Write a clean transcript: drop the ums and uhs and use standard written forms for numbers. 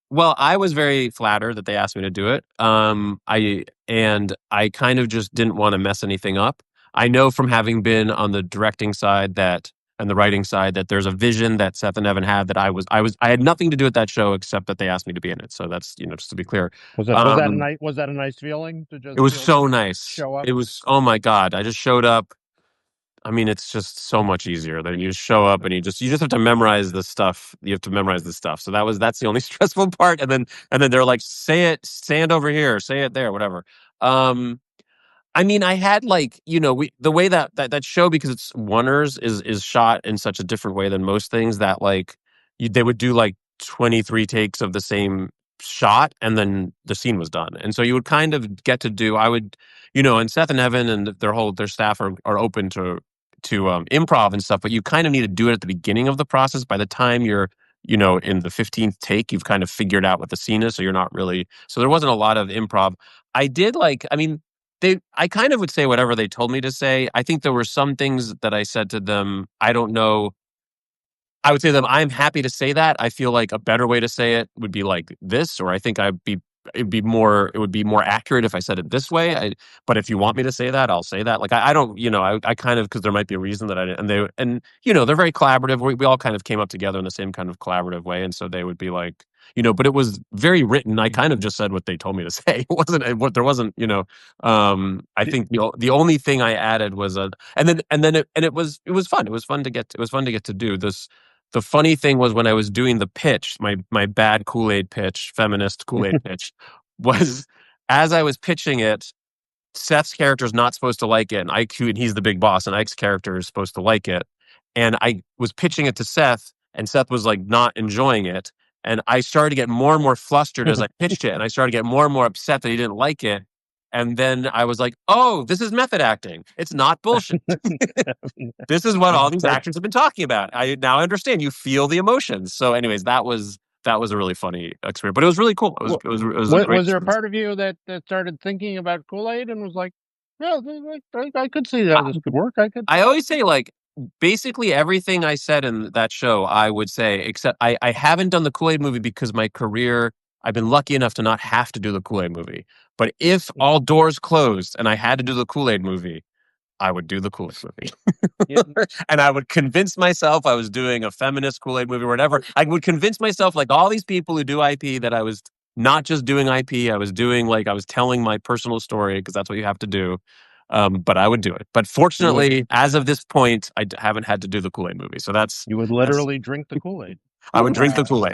Well, I was very flattered that they asked me to do it. I kind of just didn't want to mess anything up. I know from having been on the directing side that and the writing side that there's a vision that Seth and Evan had that I had nothing to do with that show except that they asked me to be in it. So that's, just to be clear. Um, Was that a nice feeling to it just was be able to so nice. show up? It was, oh my God. I just showed up. I mean, it's just so much easier than you just show up and you just have to memorize the stuff. You have to memorize the stuff. So that's the only stressful part. And then they're like, say it, stand over here, say it there, whatever. Um, I mean, I had like, the way that show, because it's oneers, is shot in such a different way than most things that like they would do like 23 takes of the same shot and then the scene was done. And so you would kind of get to do, I would, and Seth and Evan and their staff are open to improv and stuff, but you kind of need to do it at the beginning of the process. By the time you're, in the 15th take, you've kind of figured out what the scene is. So you're not really, so there wasn't a lot of improv. I did like, I mean, I kind of would say whatever they told me to say. I think there were some things that I said to them, I don't know. I would say to them, I'm happy to say that. I feel like a better way to say it would be like this, or I think it would be more accurate if I said it this way. But if you want me to say that, I'll say that. Like, I don't, I kind of, because there might be a reason that I didn't, they're very collaborative. We all kind of came up together in the same kind of collaborative way. And so they would be like, but it was very written. I kind of just said what they told me to say. There wasn't, I think the only thing I added was it was fun. It was fun to get to do this. The funny thing was when I was doing the pitch, my bad Kool-Aid pitch, feminist Kool-Aid pitch, was as I was pitching it, Seth's character is not supposed to like it, and and he's the big boss, and Ike's character is supposed to like it. And I was pitching it to Seth, and Seth was like not enjoying it. And I started to get more and more flustered as I pitched it, and I started to get more and more upset that he didn't like it. And then I was like, "Oh, this is method acting. It's not bullshit. This is what all these actors have been talking about. I now understand. You feel the emotions." So, anyways, that was a really funny experience, but it was really cool. It was a great Was there a experience. part of you that started thinking about Kool-Aid and was like, yeah, I could see how this could work. I could. I always say, like, basically everything I said in that show, I would say, except I haven't done the Kool-Aid movie because my career, I've been lucky enough to not have to do the Kool-Aid movie. But if all doors closed and I had to do the Kool-Aid movie, I would do the Kool-Aid movie. Yeah. And I would convince myself I was doing a feminist Kool-Aid movie or whatever. I would convince myself, like all these people who do IP, that I was not just doing IP. I was telling my personal story, because that's what you have to do. But I would do it. But fortunately, as of this point, haven't had to do the Kool-Aid movie. So You would literally drink the Kool-Aid. I would drink the Kool-Aid.